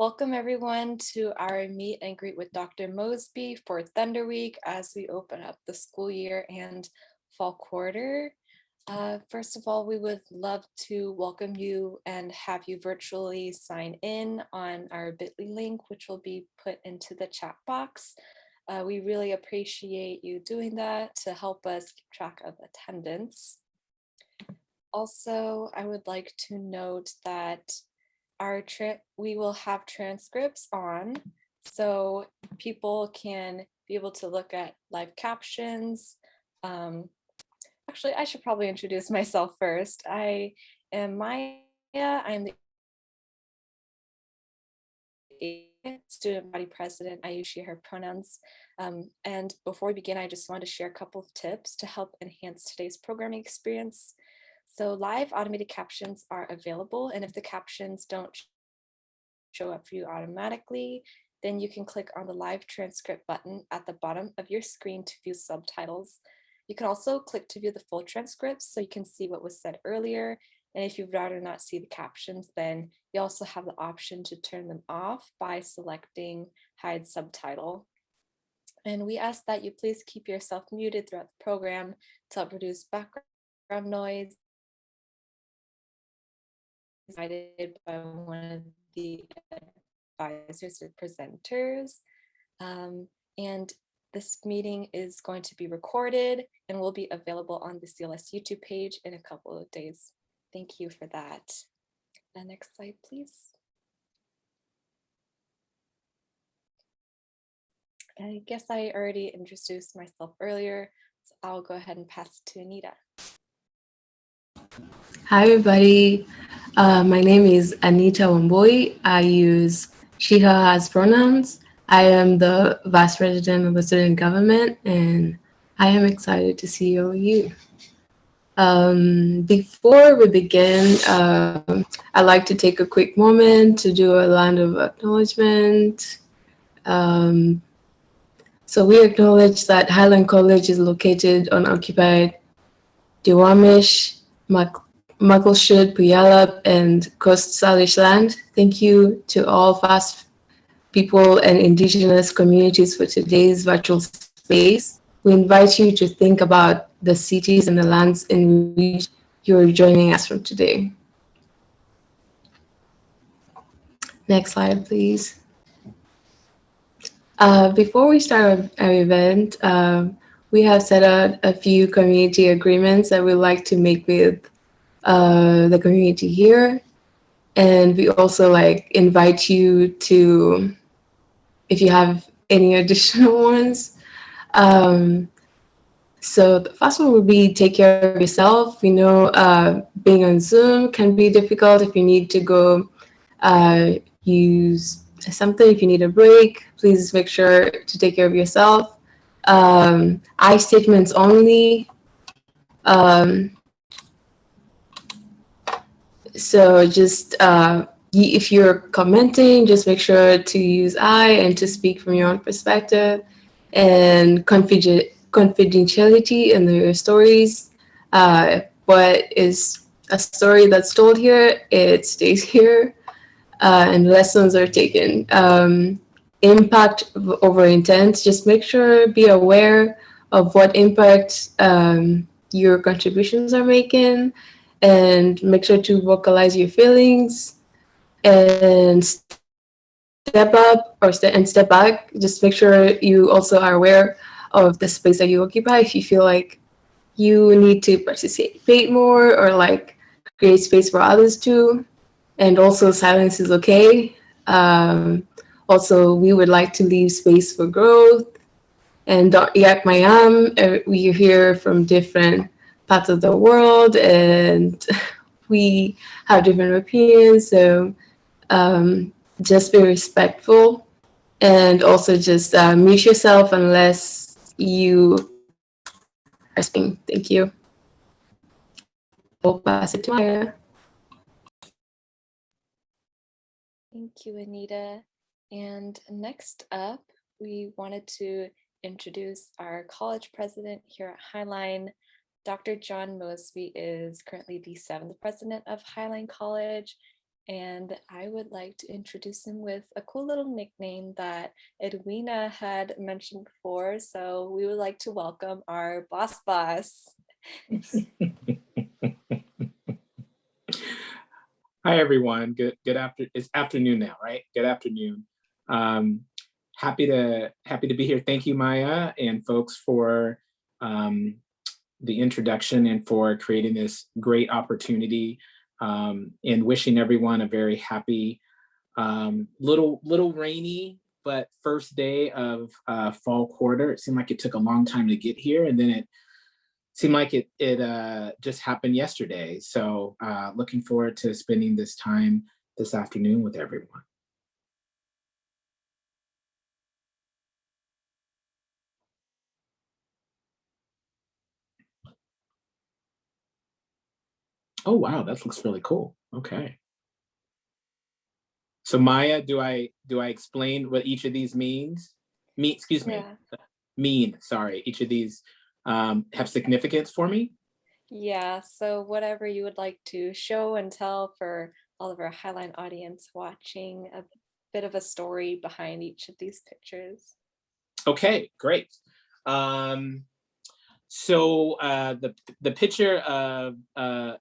Welcome everyone to our meet and greet with Dr. Mosby for ThunderWeek as we open up the school year and fall quarter. First of all, we would love to welcome you and have you virtually sign in on our bit.ly link, which will be put into the chat box. We really appreciate you doing that to help us keep track of attendance. Also, I would like to note that we will have transcripts on, so people can be able to look at live captions. Actually, I should probably introduce myself first. I am Maya. I'm the student body president. I use she, her pronouns. And before we begin, I just want to share a couple of tips to help enhance today's programming experience. So live automated captions are available, and if the captions don't show up for you automatically, then you can click on the live transcript button at the bottom of your screen to view subtitles. You can also click to view the full transcripts so you can see what was said earlier. And if you'd rather not see the captions, then you also have the option to turn them off by selecting hide subtitle. And we ask that you please keep yourself muted throughout the program to help reduce background noise provided by one of the advisors or presenters. And this meeting is going to be recorded and will be available on the CLS YouTube page in a couple of days. Thank you for that. Next slide, please. I guess I already introduced myself earlier, so I'll go ahead and pass it to Anita. Hi, everybody. My name is Anita Wamboi. I use she, her as pronouns. I am the Vice President of the Student Government, and I am excited to see all of you. Before we begin, I'd like to take a quick moment to do a round of acknowledgement. So we acknowledge that Highline College is located on occupied Duwamish, Muckleshoot, Puyallup, and Coast Salish land. Thank you to all FAST people and Indigenous communities for today's virtual space. We invite you to think about the cities and the lands in which you're joining us from today. Next slide, please. Before we start our event, we have set out a few community agreements that we'd like to make with the community here. And we also invite you to, if you have any additional ones. So the first one would be take care of yourself. We know being on Zoom can be difficult. If you need to go use something, if you need a break, please make sure to take care of yourself. I statements only. So just if you're commenting, just make sure to use I and to speak from your own perspective. And confidentiality in your stories. What is a story that's told here, it stays here, and lessons are taken. Impact over intent, just make sure, be aware of what impact your contributions are making, and make sure to vocalize your feelings and step up and step back. Just make sure you also are aware of the space that you occupy. If you feel like you need to participate more or create space for others too. And also silence is okay. Also, we would like to leave space for growth. And Yak Mayam, we hear from different parts of the world and we have different opinions. So just be respectful and also just mute yourself unless you are speaking. Thank you. I'll pass it to Maya. Thank you, Anita. And next up, we wanted to introduce our college president here at Highline. Dr. John Mosby is currently the 7th president of Highline College, And I would like to introduce him with a cool little nickname that Edwina had mentioned before. So we would like to welcome our boss boss. Hi everyone. It's afternoon now, right? Good afternoon. Um, happy to be here. Thank you, Maya and folks, for the introduction and for creating this great opportunity, and wishing everyone a very happy, little rainy, but first day of fall quarter. It seemed like it took a long time to get here, and then it seemed like it just happened yesterday. So looking forward to spending this time this afternoon with everyone. Oh wow, that looks really cool. Okay. So Maya, do I explain what each of these means? Excuse me. Yeah. Sorry. Each of these have significance for me. Yeah. So whatever you would like to show and tell for all of our Highline audience watching, a bit of a story behind each of these pictures. Okay, great. So the picture of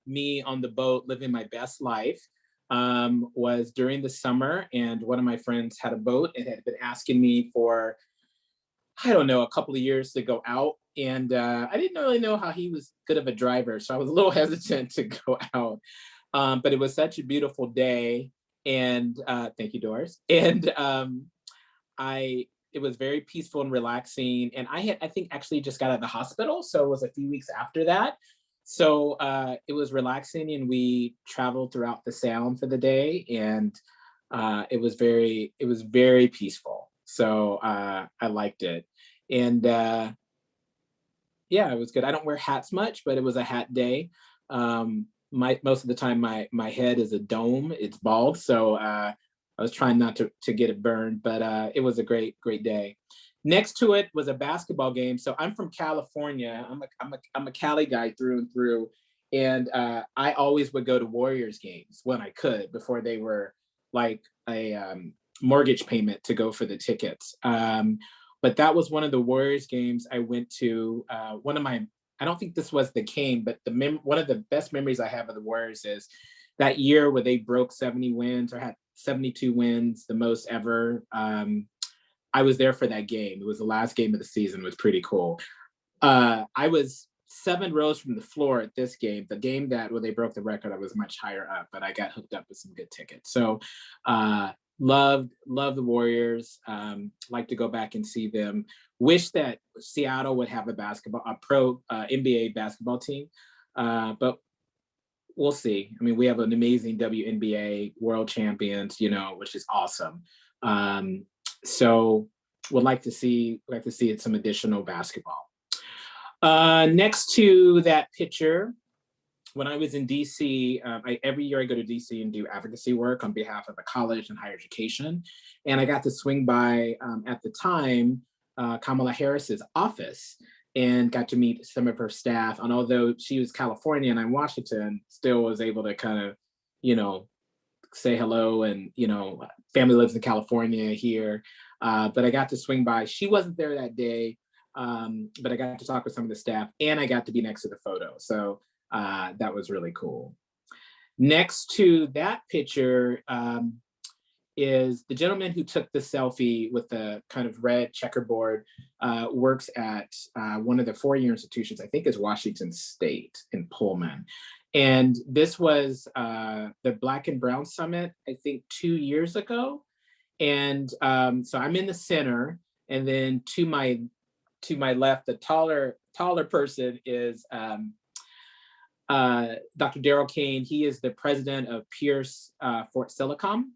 me on the boat living my best life was during the summer, and one of my friends had a boat and had been asking me for, I don't know, a couple of years to go out. And I didn't really know how he was good of a driver, so I was a little hesitant to go out. But it was such a beautiful day, and thank you, Doris. And I it was very peaceful and relaxing. And I think actually just got out of the hospital, so it was a few weeks after that. So it was relaxing, and we traveled throughout the Sound for the day, and it was very peaceful. So I liked it, and yeah, it was good. I don't wear hats much, but it was a hat day. Most of the time, my head is a dome; it's bald, so I was trying not to get it burned, but it was a great day. Next to it was a basketball game. So I'm from California. I'm a Cali guy through and through, and I always would go to Warriors games when I could before they were like a mortgage payment to go for the tickets. But that was one of the Warriors games I went to. One of my, I don't think this was the game, but one of the best memories I have of the Warriors is that year where they broke 70 wins or had 72 wins, the most ever. I was there for that game. It was the last game of the season. It was pretty cool. I was 7 rows from the floor at this game. The game that where they broke the record, I was much higher up, but I got hooked up with some good tickets. So love the Warriors. Like to go back and see them. Wish that Seattle would have a pro NBA basketball team, but we'll see. I mean, we have an amazing WNBA world champions, which is awesome. So would like to see some additional basketball. Next to that picture, when I was in DC, every year I go to DC and do advocacy work on behalf of the college and higher education. And I got to swing by, at the time, Kamala Harris's office and got to meet some of her staff. And although she was Californian, I'm Washington, still was able to kind of, say hello. And, family lives in California here. But I got to swing by. She wasn't there that day, but I got to talk with some of the staff, and I got to be next to the photo. So that was really cool. Next to that picture is the gentleman who took the selfie with the kind of red checkerboard, works at one of the four-year institutions, I think is Washington State in Pullman. And this was the Black and Brown Summit, I think 2 years ago. And so I'm in the center, and then to my left, the taller person is Dr. Daryl Kane. He is the president of Pierce College Fort Silicon.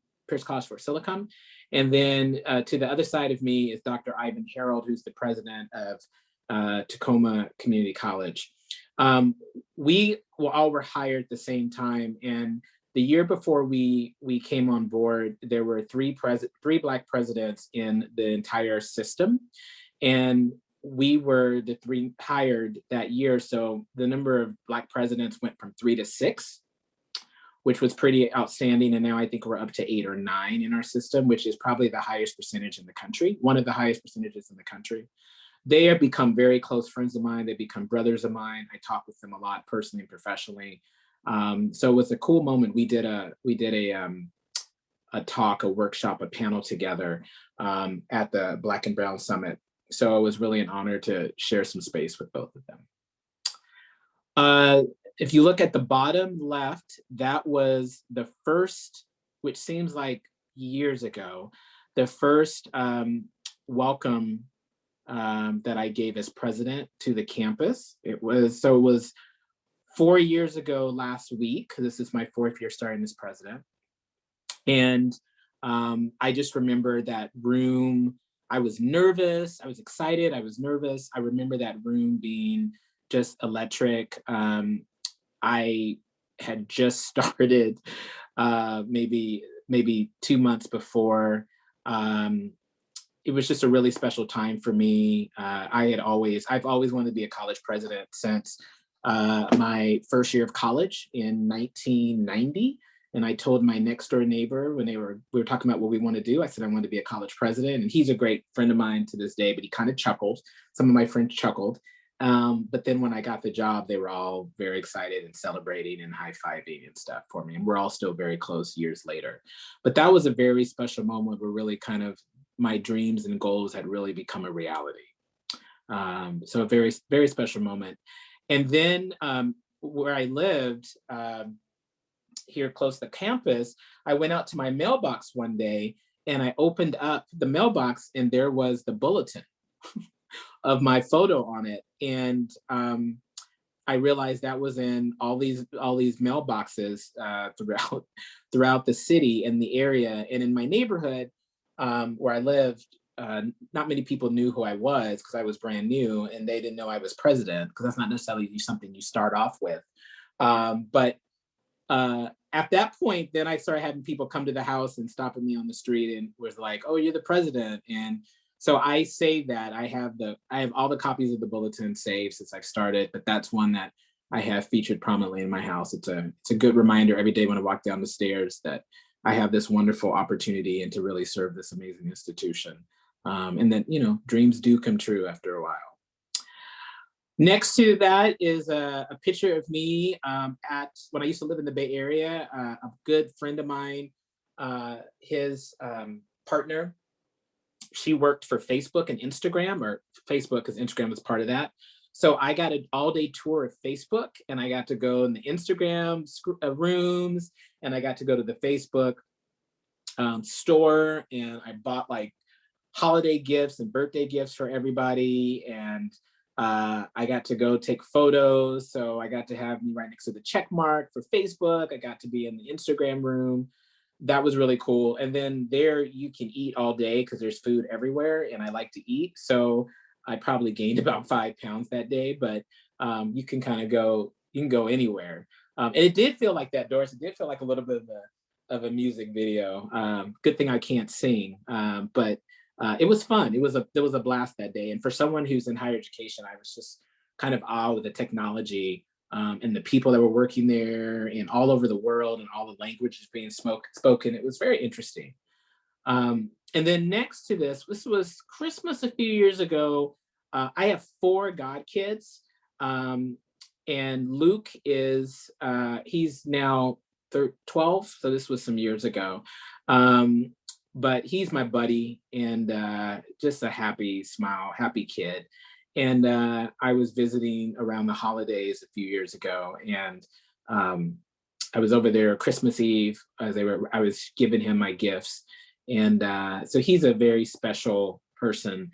And then to the other side of me is Dr. Ivan Harold, who's the president of Tacoma Community College. We all were hired at the same time, and the year before we came on board, there were three Black presidents in the entire system, and we were the three hired that year. So the number of Black presidents went from 3 to 6. which was pretty outstanding. And now I think we're up to 8 or 9 in our system, which is probably the highest percentage in the country, one of the highest percentages in the country. They have become very close friends of mine. They become brothers of mine. I talk with them a lot personally and professionally. So it was a cool moment. We did a talk, a workshop, a panel together at the Black and Brown Summit. So it was really an honor to share some space with both of them. If you look at the bottom left, that was the first, which seems like years ago, the first welcome that I gave as president to the campus. It was 4 years ago last week. This is my 4th year starting as president. And I just remember that room. I was nervous, I was excited, I was nervous. I remember that room being just electric. I had just started maybe 2 months before. It was just a really special time for me. I've always wanted to be a college president since my first year of college in 1990. And I told my next door neighbor when we were talking about what we want to do, I said, I want to be a college president. And he's a great friend of mine to this day, but he kind of chuckled. Some of my friends chuckled. But then when I got the job, they were all very excited and celebrating and high-fiving and stuff for me. And we're all still very close years later. But that was a very special moment where really kind of my dreams and goals had really become a reality. So a very, very special moment. And then where I lived, here close to campus, I went out to my mailbox one day and I opened up the mailbox and there was the bulletin of my photo on it. And I realized that was in all these mailboxes throughout the city and the area. And in my neighborhood where I lived, not many people knew who I was because I was brand new and they didn't know I was president, because that's not necessarily something you start off with. But at that point, then I started having people come to the house and stop at me on the street and was like, "Oh, you're the president." And so I saved that. I have all the copies of the bulletin saved since I've started, but that's one that I have featured prominently in my house. It's a good reminder every day when I walk down the stairs that I have this wonderful opportunity and to really serve this amazing institution. And that, dreams do come true after a while. Next to that is a picture of me at when I used to live in the Bay Area. A good friend of mine, his partner, she worked for Facebook and Instagram, or Facebook because Instagram was part of that. So I got an all-day tour of Facebook, and I got to go in the Instagram rooms, and I got to go to the Facebook store, and I bought like holiday gifts and birthday gifts for everybody, and I got to go take photos. So I got to have me right next to the check mark for Facebook. I got to be in the Instagram room. That was really cool. And then there you can eat all day because there's food everywhere and I like to eat. So I probably gained about 5 pounds that day, but you can go anywhere. And it did feel like that, Doris. It did feel like a little bit of a music video. Good thing I can't sing, but it was fun. It was a blast that day. And for someone who's in higher education, I was just kind of awed with the technology and the people that were working there and all over the world and all the languages being spoken. It was very interesting. And then next to this was Christmas a few years ago. I have 4 godkids. And Luke is, he's now 12. So this was some years ago. But he's my buddy and just a happy kid. And I was visiting around the holidays a few years ago, and I was over there Christmas Eve I was giving him my gifts. And so he's a very special person.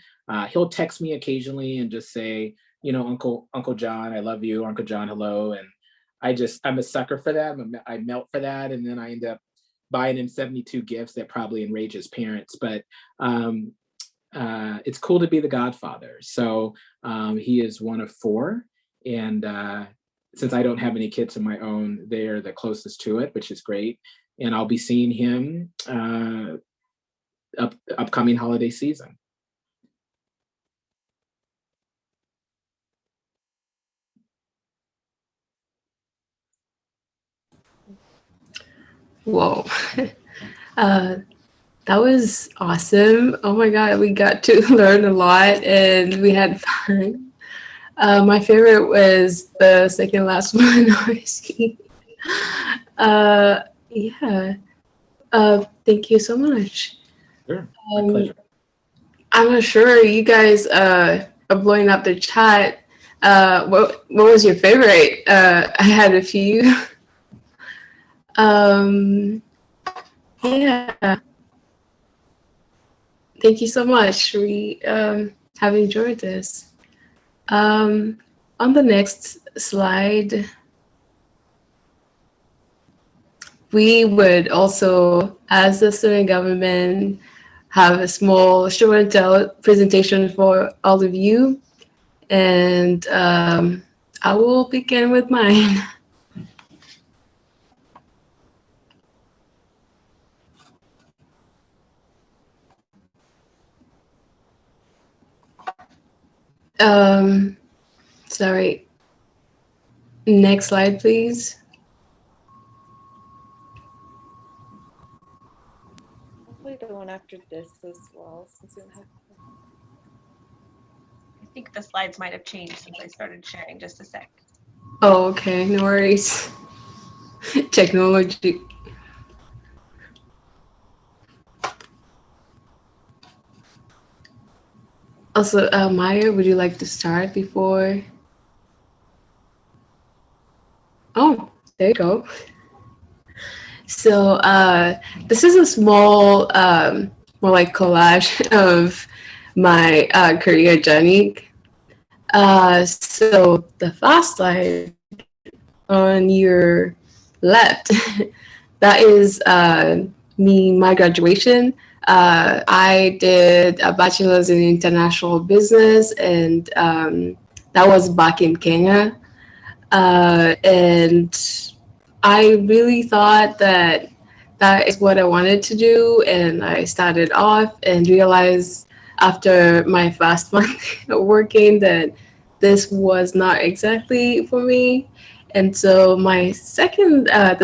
He'll text me occasionally and just say, Uncle John, I love you. Uncle John, hello. And I'm a sucker for that. I melt for that. And then I end up buying him 72 gifts that probably enrage his parents. But it's cool to be the godfather. So he is one of 4. And since I don't have any kids of my own, they're the closest to it, which is great. And I'll be seeing him upcoming holiday season. Whoa. uh, that was awesome. Oh my God, we got to learn a lot and we had fun. My favorite was the second last one, honestly. Uh, yeah. Thank you so much. Sure, my Um, pleasure. I'm not sure you guys are blowing up the chat. What was your favorite? I had a few. Um, yeah. Thank you so much. We have enjoyed this. Um, on the next slide, we would also, as the student government, have a small show and tell presentation for all of you. And I will begin with mine. Um, sorry. Next slide, please. Hopefully the one after this as well, since we don't have. I think the slides might have changed since I started sharing. Just a sec. Oh, okay. No worries. Technology. Also, Maya, would you like to start before? Oh, there you go. So this is a small, more like collage of my career journey. So the first slide on your left, that is my graduation. I did a bachelor's in international business, and that was back in Kenya. And I really thought that that is what I wanted to do. And I started off and realized after my first month working that this was not exactly for me. And so the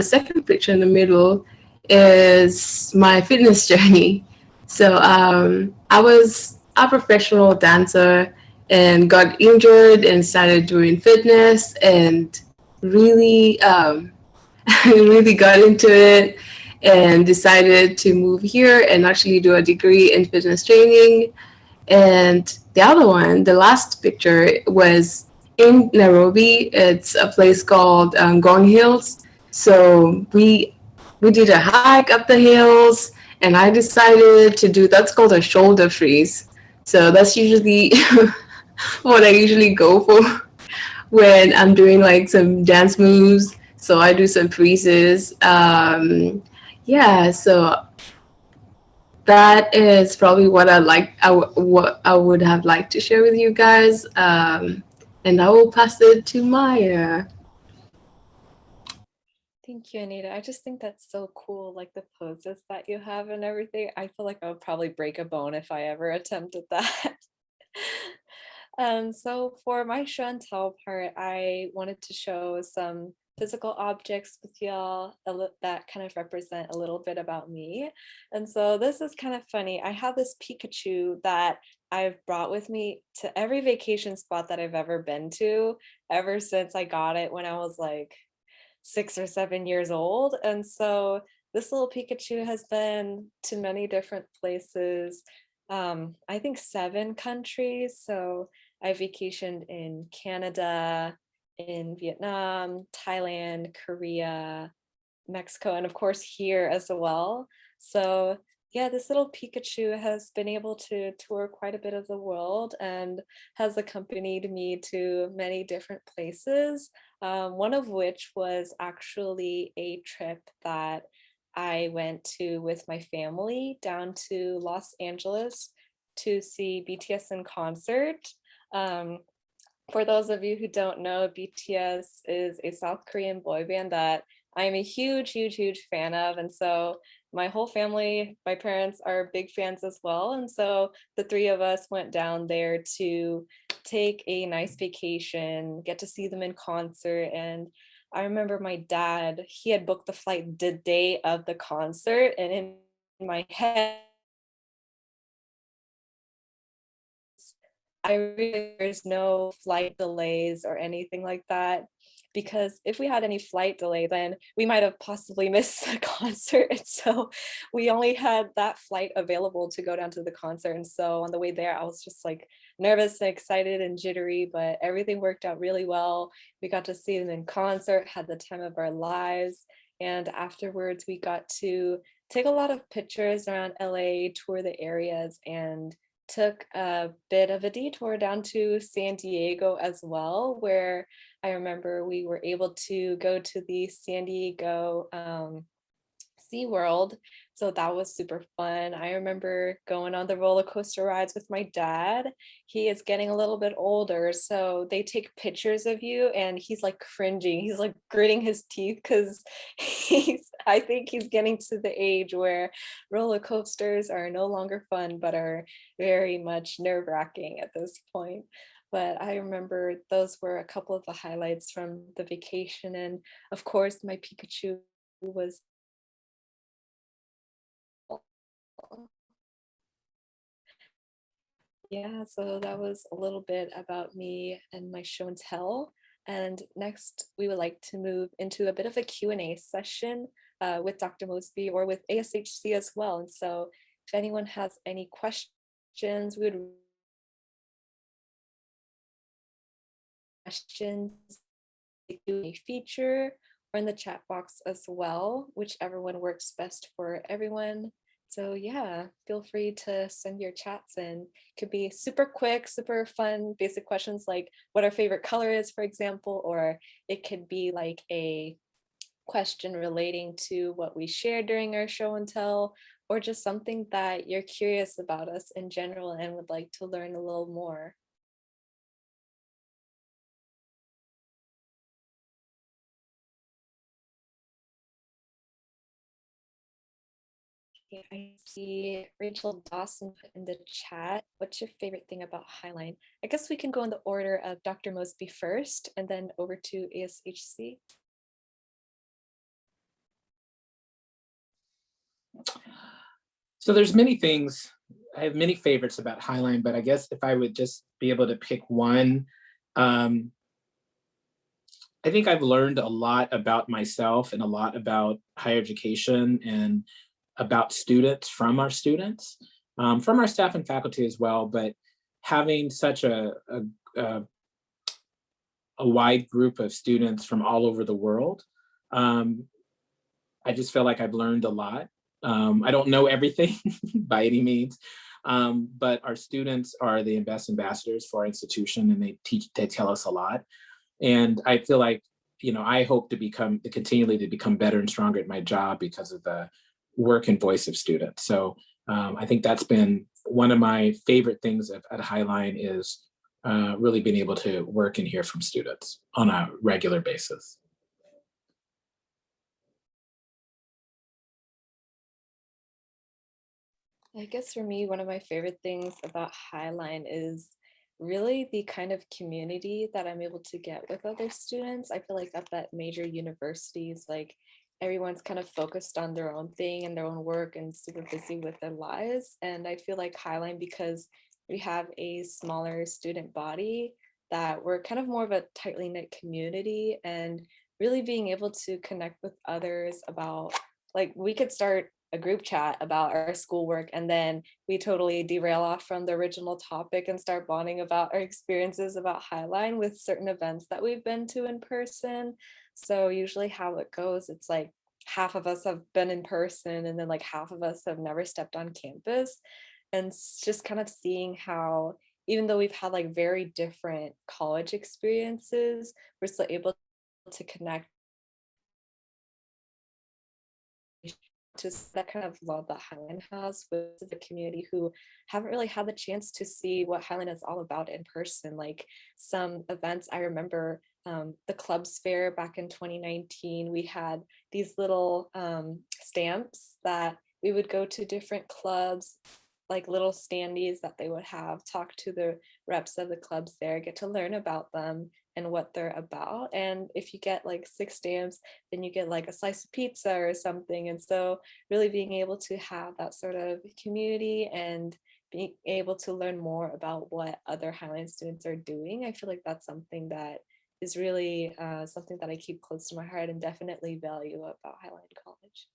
second picture in the middle is my fitness journey. So I was a professional dancer and got injured and started doing fitness and really really got into it and decided to move here and actually do a degree in fitness training. And the other one, the last picture, was in Nairobi. It's a place called Ngong Hills. So we did a hike up the hills, and I decided to do that's called a shoulder freeze. So that's usually what I usually go for when I'm doing like some dance moves. So I do some freezes. Yeah, so that is probably what what I would have liked to share with you guys. And I will pass it to Maya. Thank you, Anita. I just think that's so cool, like the poses that you have and everything. I feel like I would probably break a bone if I ever attempted that. So for my show and tell part, I wanted to show some physical objects with y'all that kind of represent a little bit about me. And so this is kind of funny. I have this Pikachu that I've brought with me to every vacation spot that I've ever been to ever since I got it when I was like 6 or 7 years old. And so this little Pikachu has been to many different places. I think 7 countries. So I vacationed in Canada, in Vietnam, Thailand, Korea, Mexico, and of course here as well. So yeah, this little Pikachu has been able to tour quite a bit of the world and has accompanied me to many different places. One of which was actually a trip that I went to with my family down to Los Angeles to see BTS in concert. Um, for those of you who don't know, BTS is a South Korean boy band that I'm a huge, huge, huge fan of. And so my whole family, my parents are big fans as well. And so the three of us went down there to take a nice vacation, get to see them in concert. And I remember my dad, he had booked the flight the day of the concert, and in my head, I realized there's no flight delays or anything like that, because if we had any flight delay, then we might have possibly missed the concert. And so we only had that flight available to go down to the concert. And so on the way there, I was just like nervous and excited and jittery, but everything worked out really well. We got to see them in concert, had the time of our lives. And afterwards, we got to take a lot of pictures around LA, tour the areas, and took a bit of a detour down to San Diego as well, where I remember we were able to go to the San Diego SeaWorld. So that was super fun. I remember going on the roller coaster rides with my dad. He is getting a little bit older, so they take pictures of you and he's like cringing. He's like gritting his teeth because I think he's getting to the age where roller coasters are no longer fun, but are very much nerve-wracking at this point. But I remember those were a couple of the highlights from the vacation. And of course, my Pikachu was yeah, so that was a little bit about me and my show and tell. And next, we would like to move into a bit of a Q&A session with Dr. Mosby or with ASHC as well. And so if anyone has any questions, we would questions the Q&A feature or in the chat box as well, whichever one works best for everyone. So yeah, feel free to send your chats in. Could be super quick, super fun, basic questions like what our favorite color is, for example, or it could be like a question relating to what we shared during our show and tell, or just something that you're curious about us in general and would like to learn a little more. Okay, I see Rachel Dawson put in the chat. What's your favorite thing about Highline? I guess we can go in the order of Dr. Mosby first and then over to ASHC. So there's many things. I have many favorites about Highline, but I guess if I would just be able to pick one, um, I think I've learned a lot about myself and a lot about higher education and about students, from our staff and faculty as well. But having such a, a wide group of students from all over the world, um, I just feel like I've learned a lot. I don't know everything by any means, but our students are the best ambassadors for our institution, and they tell us a lot. And I feel like, I hope to continually to become better and stronger at my job because of the work and voice of students. So I think that's been one of my favorite things at Highline is really being able to work and hear from students on a regular basis. I guess for me, one of my favorite things about Highline is really the kind of community that I'm able to get with other students. I feel like at major universities, like everyone's kind of focused on their own thing and their own work and super busy with their lives. And I feel like Highline, because we have a smaller student body, that we're kind of more of a tightly knit community, and really being able to connect with others about, like, we could start a group chat about our schoolwork and then we totally derail off from the original topic and start bonding about our experiences about Highline with certain events that we've been to in person. So usually how it goes, it's like half of us have been in person and then like half of us have never stepped on campus. And just kind of seeing how, even though we've had like very different college experiences, we're still able to connect to that kind of love that Highline has with the community who haven't really had the chance to see what Highline is all about in person. Like some events, I remember the clubs fair back in 2019, we had these little stamps that we would go to different clubs, like little standees that they would have, talk to the reps of the clubs there, get to learn about them, and what they're about. And if you get like 6 stamps, then you get like a slice of pizza or something. And so really being able to have that sort of community and being able to learn more about what other Highline students are doing, I feel like that's something that is really something that I keep close to my heart and definitely value about Highline College.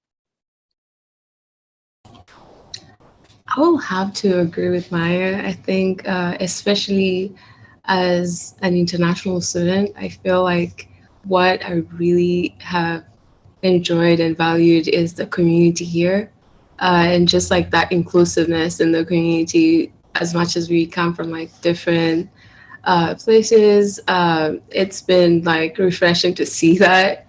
I will have to agree with Maya. I think, especially as an international student, I feel like what I really have enjoyed and valued is the community here. And just like that inclusiveness in the community, as much as we come from like different places, it's been like refreshing to see that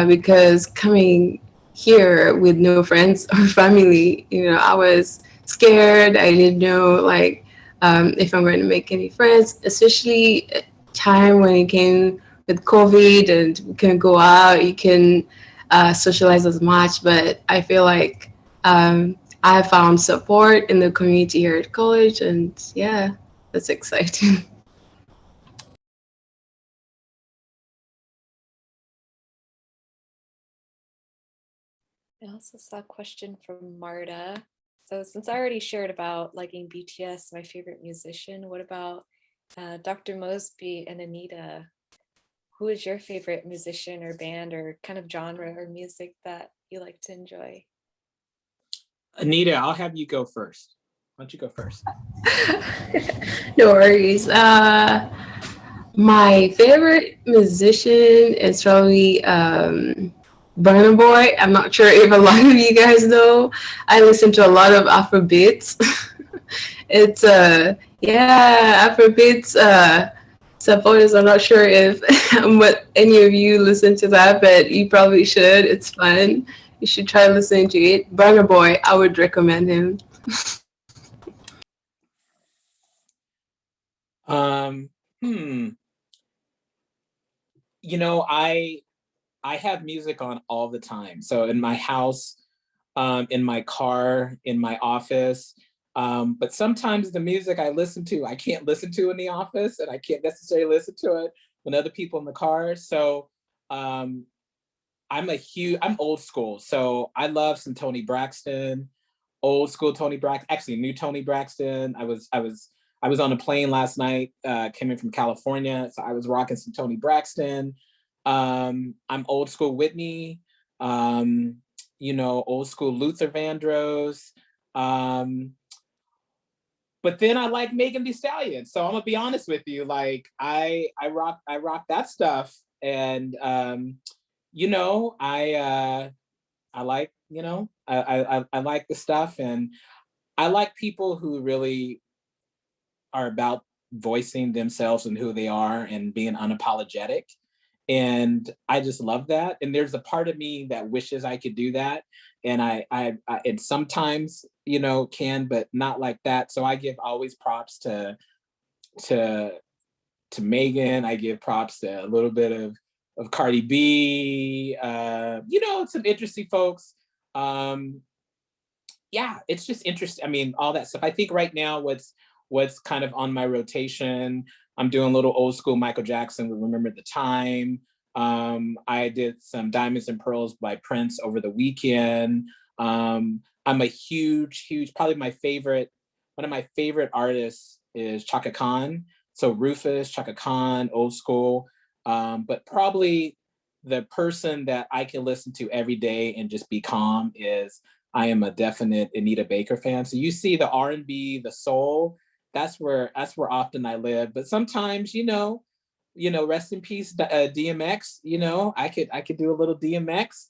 because coming here with no friends or family, I was scared. I didn't know like if I'm going to make any friends, especially at time when it came with COVID and we couldn't go out, you can socialize as much. But I feel like I found support in the community here at college, and yeah, that's exciting. I also saw a question from Marta. So since I already shared about liking BTS, my favorite musician, what about Dr. Mosby and Anita? Who is your favorite musician or band or kind of genre or music that you like to enjoy? Anita, I'll have you go first. Why don't you go first? No worries. My favorite musician is probably Burna Boy. I'm not sure if a lot of you guys know. I listen to a lot of Afrobeats. It's yeah, Afrobeats supporters. I'm not sure if what any of you listen to that, but you probably should. It's fun. You should try listening to it. Burna Boy, I would recommend him. Um, hmm. You know, I have music on all the time. So in my house, in my car, in my office. But sometimes the music I listen to, I can't listen to in the office, and I can't necessarily listen to it when other people in the car. So um, I'm old school. So I love some Tony Braxton, old school Tony Braxton, actually new Tony Braxton. I was on a plane last night, came in from California. So I was rocking some Tony Braxton. I'm old school Whitney, old school Luther Vandross. Um, but then I like Megan Thee Stallion. So I'm gonna be honest with you, like I rock that stuff. And I like, I like the stuff, and I like people who really are about voicing themselves and who they are and being unapologetic. And I just love that. And there's a part of me that wishes I could do that. And I and sometimes, can, but not like that. So I give always props to Megan. I give props to a little bit of Cardi B, some interesting folks. Um, yeah, it's just interesting. I mean, all that stuff. I think right now what's kind of on my rotation, I'm doing a little old school Michael Jackson with Remember the Time. I did some Diamonds and Pearls by Prince over the weekend. I'm a huge, probably one of my favorite artists is Chaka Khan. So Rufus, Chaka Khan, old school. But probably the person that I can listen to every day and just be calm is I am a definite Anita Baker fan. So you see the R&B, the soul, that's where often I live. But sometimes, rest in peace, DMX. I could do a little DMX.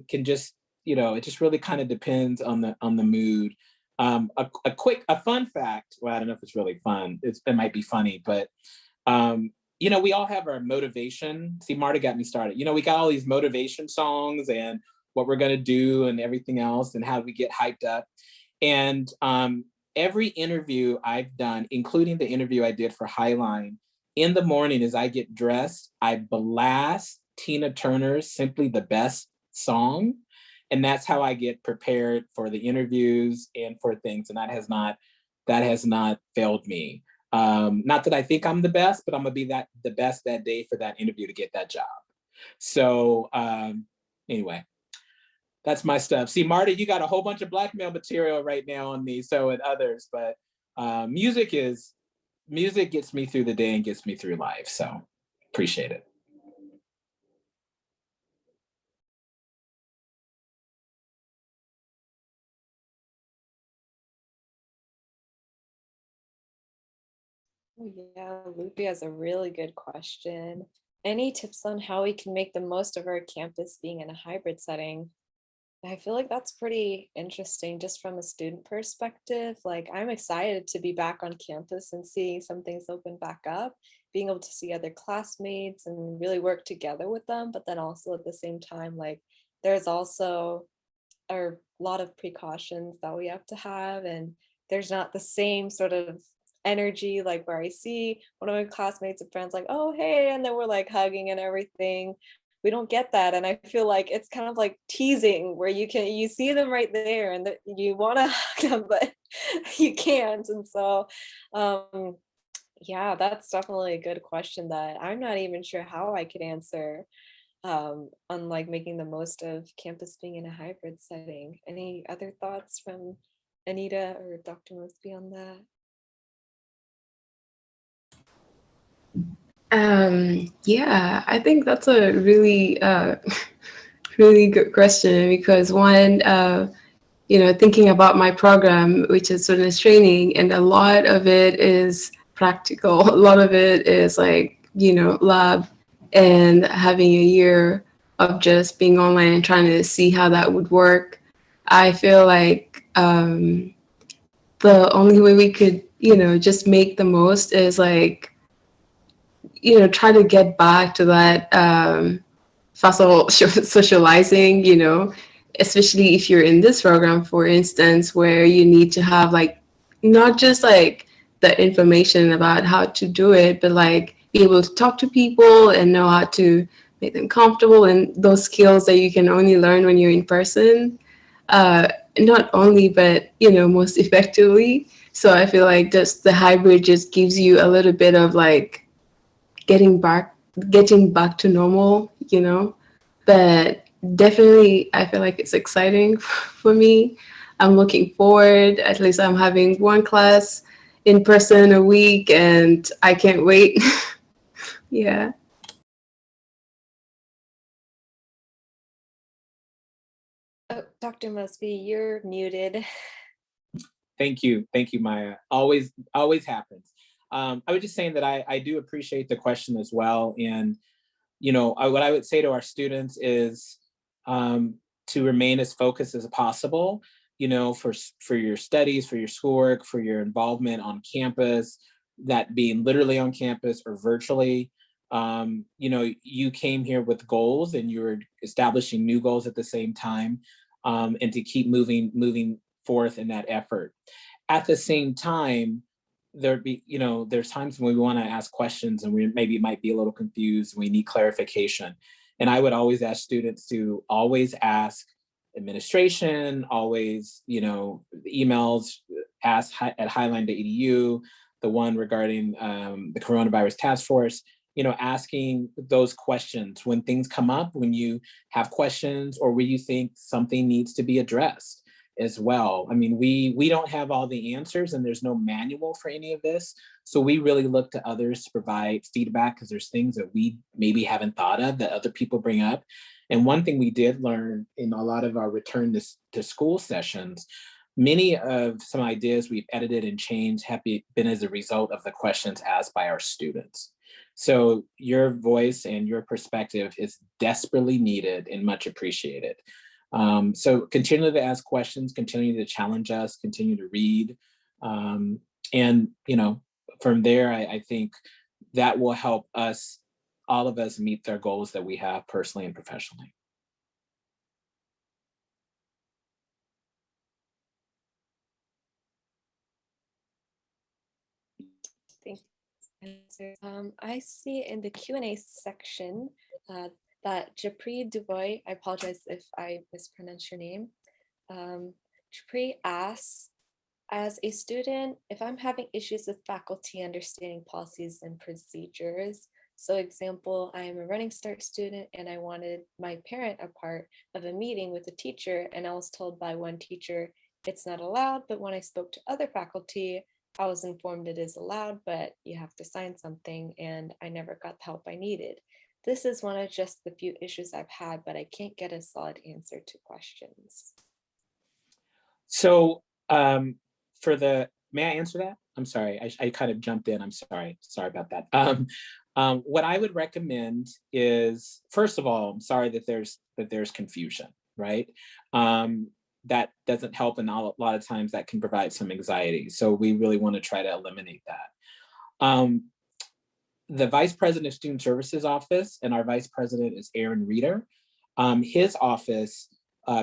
Can just, it just really kind of depends on the mood. A fun fact. Well, I don't know if it's really fun. It might be funny, but we all have our motivation. See, Marta got me started. We got all these motivation songs and what we're going to do and everything else and how we get hyped up. And every interview I've done, including the interview I did for Highline, in the morning as I get dressed, I blast Tina Turner's Simply the Best song. And that's how I get prepared for the interviews and for things. And that has not failed me. Not that I think I'm the best, but I'm gonna be the best that day for that interview to get that job. So anyway, that's my stuff. See, Marty, you got a whole bunch of blackmail material right now on me, so and others, but music gets me through the day and gets me through life. So appreciate it. Oh, yeah, Lupe has a really good question. Any tips on how we can make the most of our campus being in a hybrid setting? I feel like that's pretty interesting just from a student perspective. Like, I'm excited to be back on campus and seeing some things open back up, being able to see other classmates and really work together with them. But then also at the same time, like, there's also a lot of precautions that we have to have, and there's not the same sort of energy like where I see one of my classmates and friends like, oh hey, and then we're like hugging and everything. We don't get that, and I feel like it's kind of like teasing where you see them right there and you want to hug them but you can't. And so yeah, that's definitely a good question that I'm not even sure how I could answer, on like making the most of campus being in a hybrid setting. Any other thoughts from Anita or Dr. Mosby on that? Yeah, I think that's a really, really good question because one, thinking about my program, which is wilderness training, and a lot of it is practical. A lot of it is like, lab and having a year of just being online and trying to see how that would work. I feel like the only way we could, just make the most is like, try to get back to that facile socializing, especially if you're in this program, for instance, where you need to have like not just like the information about how to do it, but like be able to talk to people and know how to make them comfortable, and those skills that you can only learn when you're in person. Uh, Not only, but most effectively. So I feel like just the hybrid just gives you a little bit of like getting back to normal, but definitely I feel like it's exciting for me. I'm looking forward. At least I'm having one class in person a week and I can't wait. Yeah. Oh, Dr. Mosby, you're muted. Thank you, Maya. Always happens. I was just saying that I do appreciate the question as well, and what I would say to our students is to remain as focused as possible, for your studies, for your schoolwork, for your involvement on campus, that being literally on campus or virtually. You came here with goals and you're establishing new goals at the same time, and to keep moving forth in that effort. At the same time, there's times when we want to ask questions and we maybe might be a little confused and we need clarification. And I would always ask students to always ask administration, always, emails, ask at highline.edu, the one regarding the coronavirus task force, asking those questions when things come up, when you have questions or where you think something needs to be addressed as well. I mean, we don't have all the answers and there's no manual for any of this. So we really look to others to provide feedback because there's things that we maybe haven't thought of that other people bring up. And one thing we did learn in a lot of our return to school sessions, many of some ideas we've edited and changed have been as a result of the questions asked by our students. So your voice and your perspective is desperately needed and much appreciated. So continue to ask questions, continue to challenge us, continue to read. And, from there, I think that will help us, all of us, meet their goals that we have personally and professionally. Thank you. I see in the Q&A section that Japri Dubois, I apologize if I mispronounced your name. Japri asks, As a student, if I'm having issues with faculty understanding policies and procedures, so example, I am a Running Start student and I wanted my parent a part of a meeting with a teacher, and I was told by one teacher it's not allowed, but when I spoke to other faculty, I was informed it is allowed, but you have to sign something, and I never got the help I needed. This is one of just the few issues I've had, but I can't get a solid answer to questions. So for the, may I answer that? I'm sorry, I kind of jumped in. I'm sorry about that. What I would recommend is, first of all, I'm sorry that there's confusion, right? That doesn't help, and a lot of times that can provide some anxiety. So we really want to try to eliminate that. The Vice President of Student Services office, and our Vice President is Aaron Reeder. His office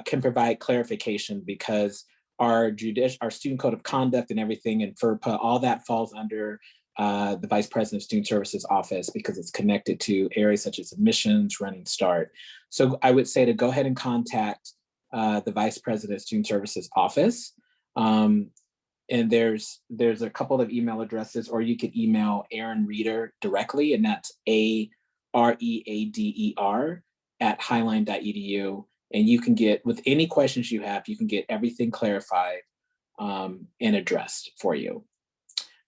can provide clarification because our student code of conduct and everything, and FERPA, all that falls under the Vice President of Student Services office because it's connected to areas such as admissions, Running Start. So I would say to go ahead and contact the Vice President of Student Services office. And there's a couple of email addresses, or you could email Aaron Reeder directly, and that's AREADER at highline.edu. And you can get, with any questions you have, you can get everything clarified and addressed for you.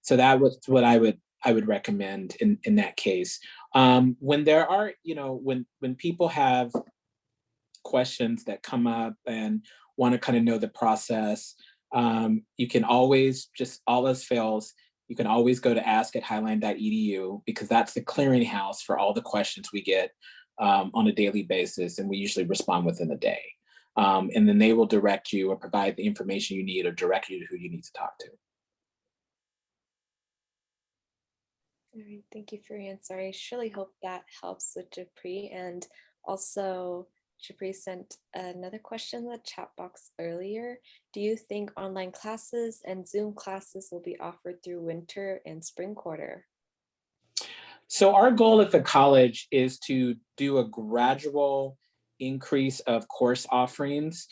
So that was what I would recommend in that case. When there are, when people have questions that come up and want to kind of know the process, you can always, just all else fails, you can always go to ask@highline.edu, because that's the clearinghouse for all the questions we get on a daily basis, and we usually respond within a day. And then they will direct you or provide the information you need or direct you to who you need to talk to. All right, thank you for your answer. I surely hope that helps with Japri. And also, Japri sent another question in the chat box earlier. Do you think online classes and Zoom classes will be offered through winter and spring quarter? So our goal at the college is to do a gradual increase of course offerings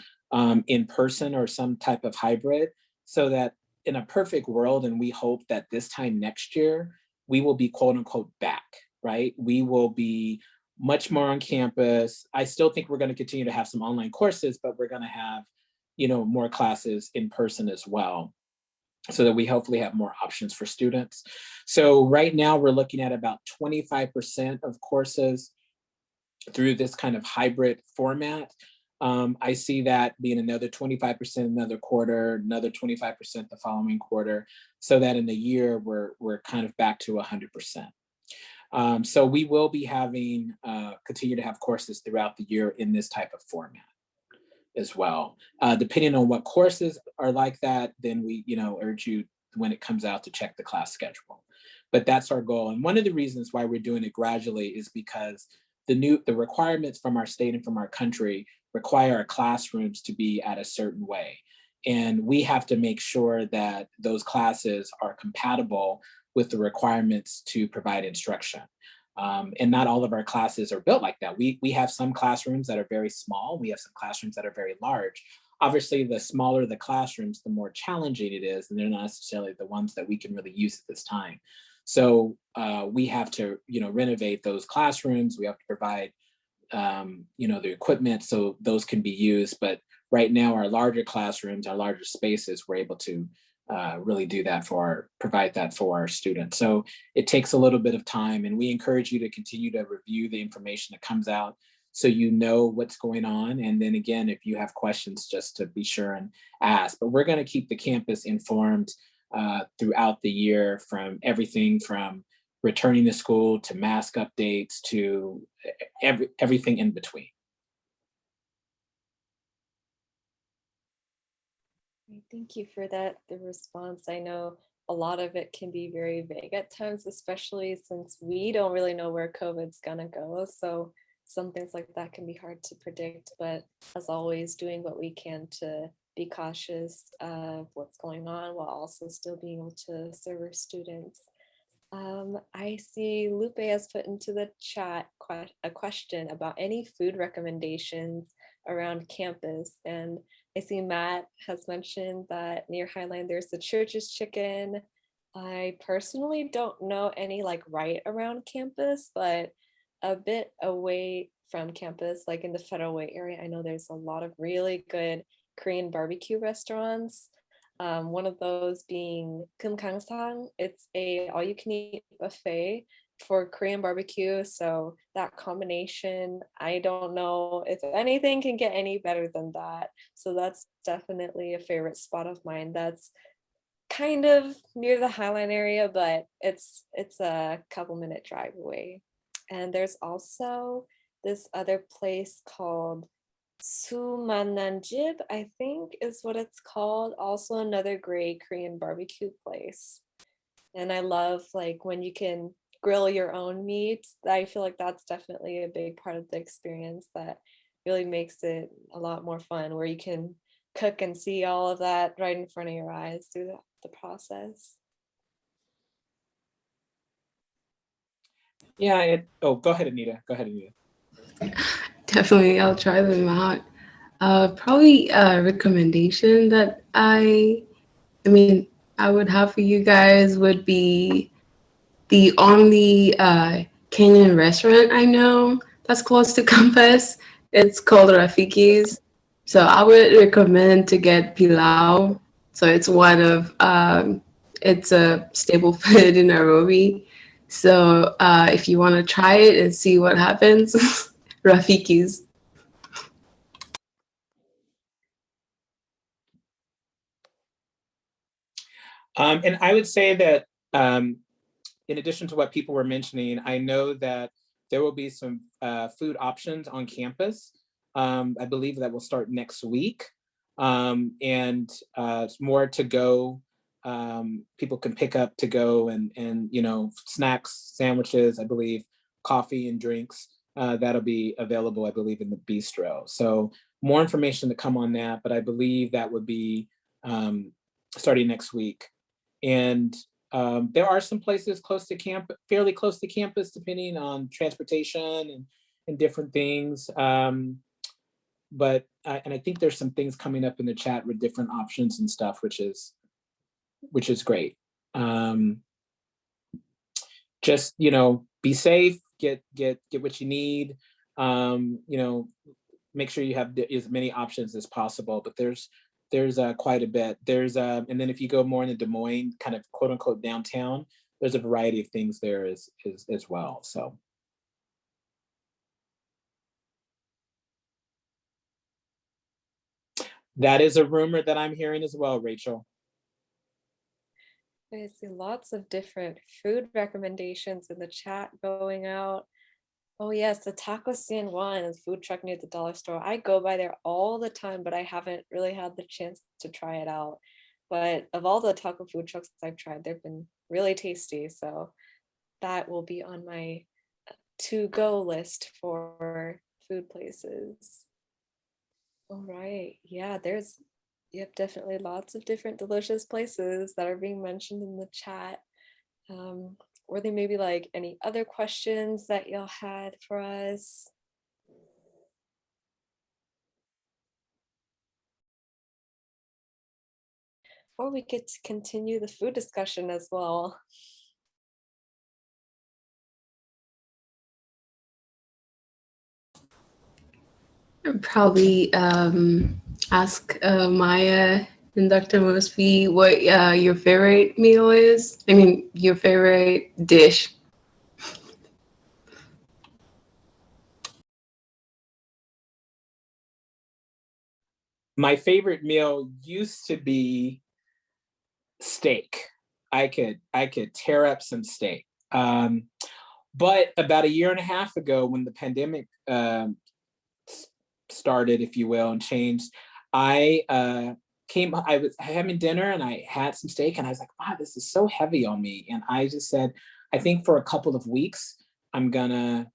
in person or some type of hybrid, so that in a perfect world, and we hope that this time next year, we will be quote unquote back, right? We will be much more on campus. I still think we're going to continue to have some online courses, but we're going to have, more classes in person as well, so that we hopefully have more options for students. So right now we're looking at about 25% of courses through this kind of hybrid format. I see that being another 25% another quarter, another 25% the following quarter, so that in a year we're kind of back to 100%. So we will be having, continue to have courses throughout the year in this type of format as well. Depending on what courses are like that, then we, urge you when it comes out to check the class schedule. But that's our goal. And one of the reasons why we're doing it gradually is because the requirements from our state and from our country require our classrooms to be at a certain way. And we have to make sure that those classes are compatible with the requirements to provide instruction. And not all of our classes are built like that. We have some classrooms that are very small. We have some classrooms that are very large. Obviously, the smaller the classrooms, the more challenging it is, and they're not necessarily the ones that we can really use at this time. So we have to, renovate those classrooms. We have to provide, the equipment so those can be used. But right now, our larger classrooms, our larger spaces, we're able to really do that provide that for our students. So it takes a little bit of time, and we encourage you to continue to review the information that comes out so you know what's going on. And then again, if you have questions, just to be sure and ask. But we're going to keep the campus informed throughout the year, from everything from returning to school to mask updates to everything in between. Thank you for the response. I know a lot of it can be very vague at times, especially since we don't really know where COVID's gonna go. So some things like that can be hard to predict, but as always, doing what we can to be cautious of what's going on while also still being able to serve our students. I see Lupe has put into the chat a question about any food recommendations around campus. And I see Matt has mentioned that near Highline there's the Church's Chicken. I personally don't know any like right around campus, but a bit away from campus, like in the Federal Way area, I know there's a lot of really good Korean barbecue restaurants. One of those being Kumkangsang. It's a all-you-can-eat buffet for Korean barbecue. So that combination, I don't know if anything can get any better than that. So that's definitely a favorite spot of mine. That's kind of near the Highline area, but it's a couple minute drive away. And there's also this other place called Sumananjib, I think is what it's called. Also another great Korean barbecue place. And I love like when you can grill your own meat. I feel like that's definitely a big part of the experience that really makes it a lot more fun, where you can cook and see all of that right in front of your eyes through the process. Yeah. Oh, go ahead, Anita. Go ahead, Anita. Definitely, I'll try them out. Probably a recommendation that I mean, I would have for you guys would be the only Kenyan restaurant I know that's close to campus. It's called Rafiki's. So I would recommend to get pilau. So it's a staple food in Nairobi. So if you want to try it and see what happens, Rafiki's. And I would say that in addition to what people were mentioning, I know that there will be some food options on campus. I believe that will start next week. And it's more to go. People can pick up to go and snacks, sandwiches, I believe, coffee and drinks. That'll be available, I believe, in the bistro. So more information to come on that, but I believe that would be starting next week. And there are some places close to fairly close to campus, depending on transportation and different things. But I think there's some things coming up in the chat with different options and stuff, which is great. Just be safe, get what you need. Make sure you have as many options as possible. But there's quite a bit. And then if you go more in the Des Moines, kind of quote unquote downtown, there's a variety of things there as well. So that is a rumor that I'm hearing as well, Rachel. I see lots of different food recommendations in the chat going out. Oh yes, the Taco San Juan is a food truck near the dollar store. I go by there all the time, but I haven't really had the chance to try it out. But of all the taco food trucks I've tried, they've been really tasty. So that will be on my to-go list for food places. All right. Yeah, definitely lots of different delicious places that are being mentioned in the chat. Were there maybe like any other questions that y'all had for us? Or we could continue the food discussion as well. Probably ask Maya and Dr. Mosby what your favorite meal is. I mean, your favorite dish. My favorite meal used to be steak. I could tear up some steak. But about a year and a half ago, when the pandemic started, if you will, and changed, I was having dinner and I had some steak and I was like, wow, this is so heavy on me. And I just said, I think for a couple of weeks, I'm gonna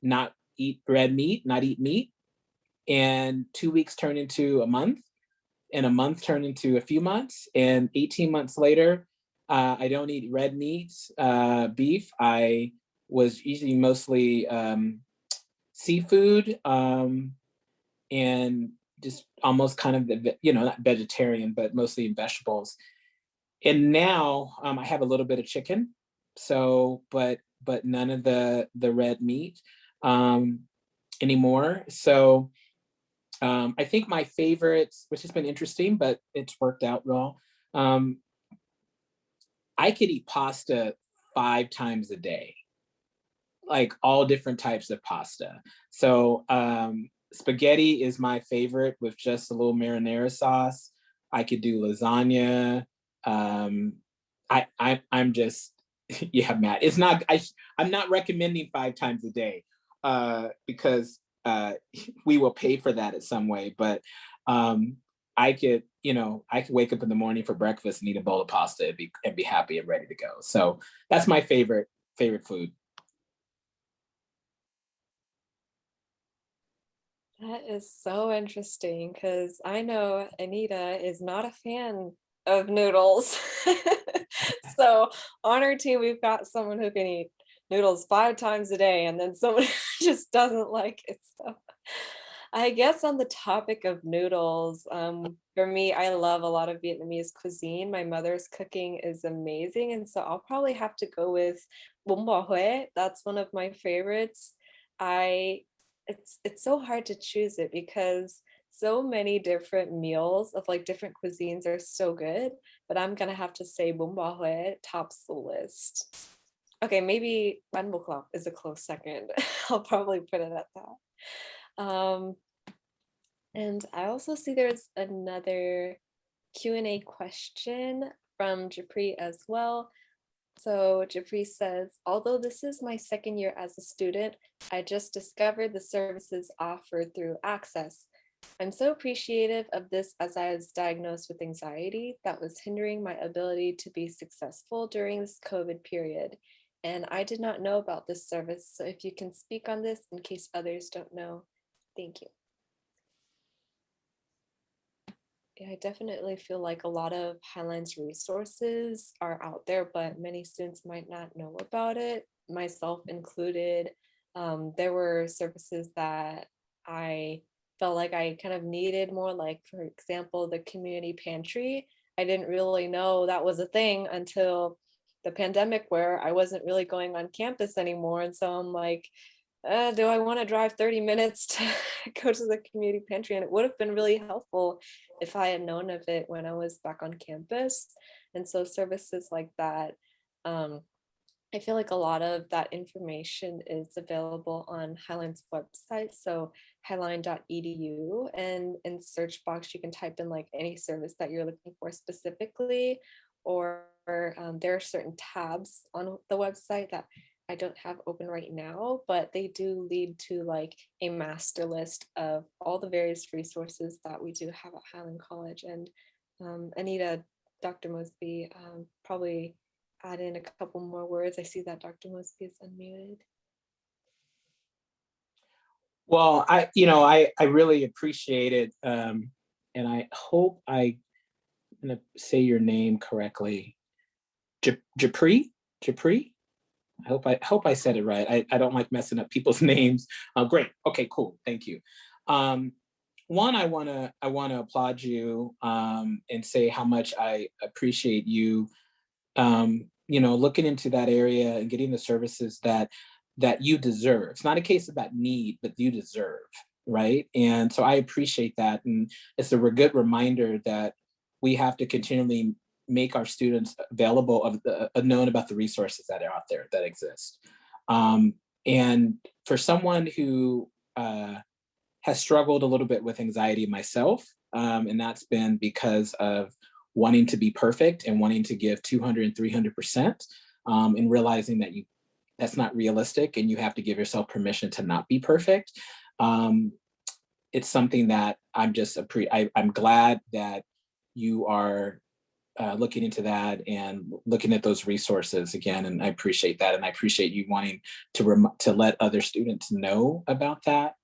not eat red meat, not eat meat. And 2 weeks turned into a month, and a month turned into a few months. And 18 months later, I don't eat red meat, beef. I was eating mostly seafood, and just almost kind of, not vegetarian, but mostly in vegetables. And now I have a little bit of chicken, so but none of the red meat anymore. So I think my favorites, which has been interesting, but it's worked out well. I could eat pasta 5 times a day, like all different types of pasta. So spaghetti is my favorite with just a little marinara sauce. I could do lasagna. I'm just yeah, Matt. It's not I'm not recommending 5 times a day because we will pay for that in some way. But I could wake up in the morning for breakfast and eat a bowl of pasta and be happy and ready to go. So that's my favorite food. That is so interesting because I know Anita is not a fan of noodles. So on our team, we've got someone who can eat noodles 5 times a day, and then someone who just doesn't like it. So I guess on the topic of noodles, for me, I love a lot of Vietnamese cuisine. My mother's cooking is amazing, and so I'll probably have to go with bún bò Huế. That's one of my favorites. I it's so hard to choose it because so many different meals of like different cuisines are so good, but I'm gonna have to say bún bò Huế tops the list. Okay, maybe bánh bò Huế is a close second. I'll probably put it at that. And I also see there's another Q&A question from Japri as well. So Japri says, although this is my second year as a student, I just discovered the services offered through Access. I'm so appreciative of this as I was diagnosed with anxiety that was hindering my ability to be successful during this COVID period. And I did not know about this service. So if you can speak on this in case others don't know, thank you. Yeah, I definitely feel like a lot of Highline's resources are out there, but many students might not know about it, myself included. There were services that I felt like I kind of needed more, like, for example, the community pantry. I didn't really know that was a thing until the pandemic, where I wasn't really going on campus anymore. And so I'm like, do I want to drive 30 minutes to go to the community pantry? And it would have been really helpful if I had known of it when I was back on campus. And so services like that, I feel like a lot of that information is available on Highline's website. So highline.edu, and in search box, you can type in like any service that you're looking for specifically, or there are certain tabs on the website that I don't have open right now, but they do lead to like a master list of all the various resources that we do have at Highline College. And Anita, Dr. Mosby, probably add in a couple more words. I see that Dr. Mosby is unmuted. Well, I really appreciate it, and I hope I'm gonna say your name correctly. Japri. I hope I said it right. I don't like messing up people's names. Great. Okay, cool. Thank you. One, I wanna applaud you and say how much I appreciate you. Looking into that area and getting the services that you deserve. It's not a case about need, but you deserve, right? And so I appreciate that, and it's a good reminder that we have to continually make our students available known about the resources that are out there that exist. And for someone who has struggled a little bit with anxiety myself, and that's been because of wanting to be perfect and wanting to give 200 and 300%, and realizing that that's not realistic and you have to give yourself permission to not be perfect. It's something that I'm glad that you are looking into that and looking at those resources again, and I appreciate that, and I appreciate you wanting to let other students know about that.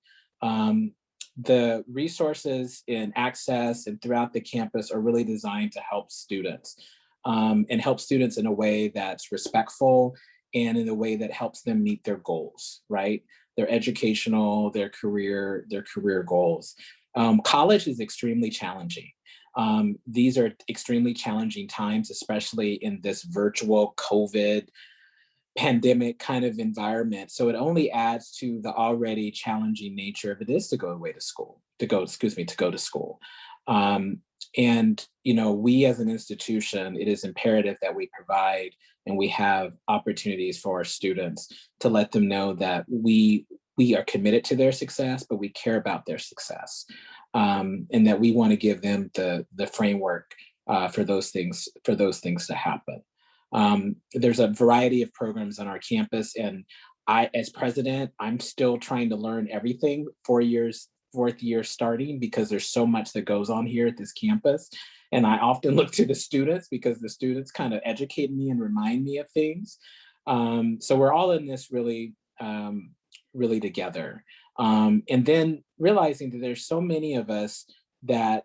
The resources in Access and throughout the campus are really designed to help students, and help students in a way that's respectful and in a way that helps them meet their goals, right? Their educational, their career goals. College is extremely challenging. These are extremely challenging times, especially in this virtual COVID pandemic kind of environment. So it only adds to the already challenging nature of it is to go away to school, to go to school. And, we as an institution, it is imperative that we provide and we have opportunities for our students to let them know that we are committed to their success, but we care about their success. And that we want to give them the framework for those things to happen. There's a variety of programs on our campus, and I, as president, I'm still trying to learn everything. 4th year starting, because there's so much that goes on here at this campus. And I often look to the students because the students kind of educate me and remind me of things. So we're all in this really together. And then realizing that there's so many of us that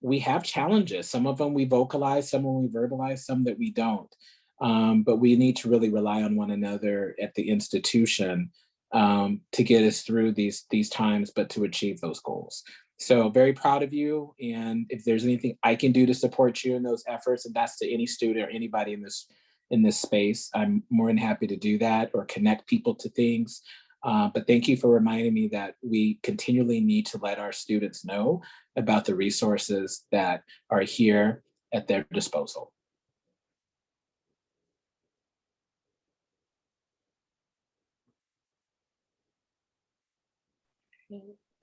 we have challenges. Some of them we vocalize, some when we verbalize, some that we don't. But we need to really rely on one another at the institution to get us through these times, but to achieve those goals. So very proud of you. And if there's anything I can do to support you in those efforts, and that's to any student or anybody in this space, I'm more than happy to do that or connect people to things. But thank you for reminding me that we continually need to let our students know about the resources that are here at their disposal.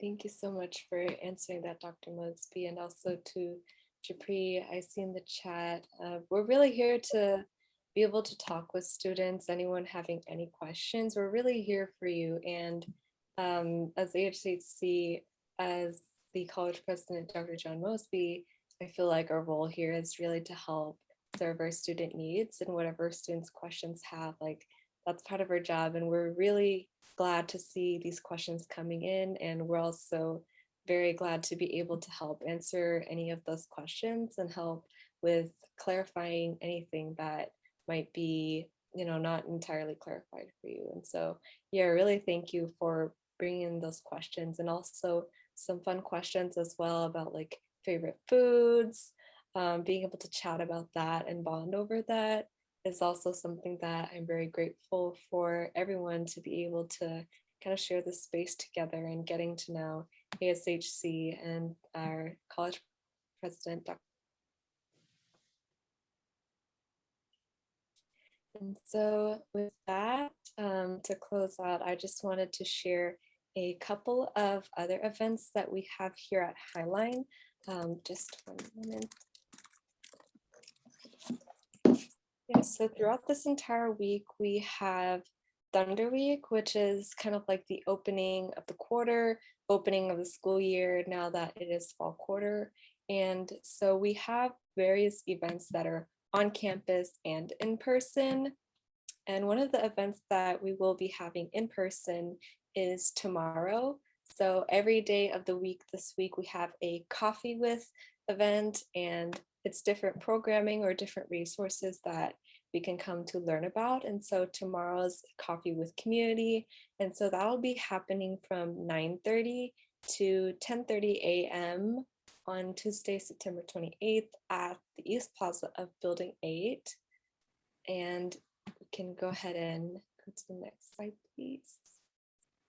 Thank you so much for answering that, Dr. Mosby, and also to Japri. I see in the chat, we're really here to be able to talk with students. Anyone having any questions, we're really here for you. And as AHHC, as the college president, Dr. John Mosby, I feel like our role here is really to help serve our student needs, and whatever students' questions have, like that's part of our job. And we're really glad to see these questions coming in, and we're also very glad to be able to help answer any of those questions and help with clarifying anything that might be, not entirely clarified for you. And so, yeah, really thank you for bringing in those questions, and also some fun questions as well about like favorite foods, being able to chat about that and bond over that is also something that I'm very grateful for everyone to be able to kind of share this space together and getting to know ASHC and our college president, Dr. And so with that, to close out, I just wanted to share a couple of other events that we have here at Highline. Just one moment. Yeah, so throughout this entire week, we have ThunderWeek, which is kind of like the opening of the quarter, opening of the school year now that it is fall quarter. And so we have various events that are on campus and in person. And one of the events that we will be having in person is tomorrow. So every day of the week this week, we have a coffee with event, and it's different programming or different resources that we can come to learn about. And so tomorrow's Coffee with Community. And so that'll be happening from 9:30 to 10:30 a.m. on Tuesday, September 28th at the East Plaza of Building 8. And we can go ahead and go to the next slide, please.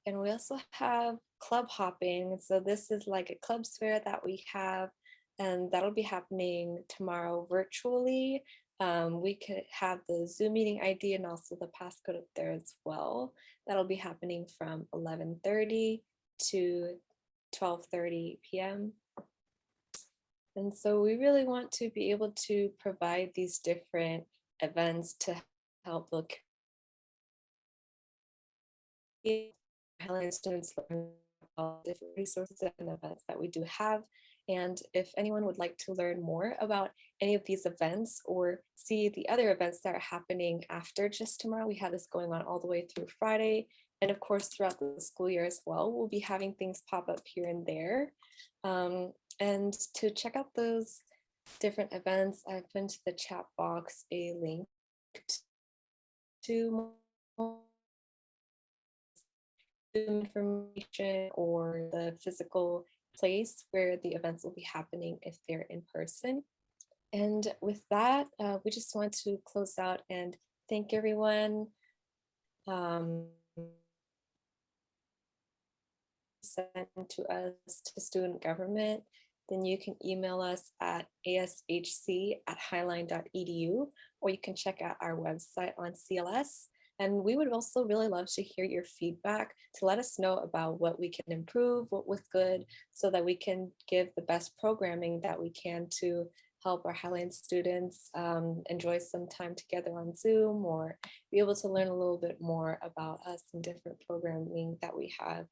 And we also have club hopping. So this is like a club fair that we have, and that'll be happening tomorrow virtually. We could have the Zoom meeting ID and also the passcode up there as well. That'll be happening from 11:30 to 12:30 p.m. And so we really want to be able to provide these different events to help look Highline students learn about different resources and events that we do have. And if anyone would like to learn more about any of these events or see the other events that are happening after just tomorrow, we have this going on all the way through Friday. And of course, throughout the school year as well, we'll be having things pop up here and there. And to check out those different events, I've put into the chat box a link to information or the physical place where the events will be happening if they're in person. And with that, we just want to close out and thank everyone. Send to us to student government, then you can email us at ashc@highline.edu, or you can check out our website on CLS. And we would also really love to hear your feedback to let us know about what we can improve, what was good, so that we can give the best programming that we can to help our Highline students enjoy some time together on Zoom, or be able to learn a little bit more about us and different programming that we have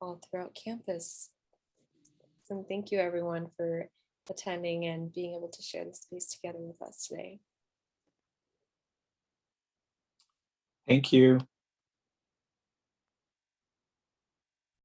all throughout campus. And thank you everyone for attending and being able to share this space together with us today. Thank you.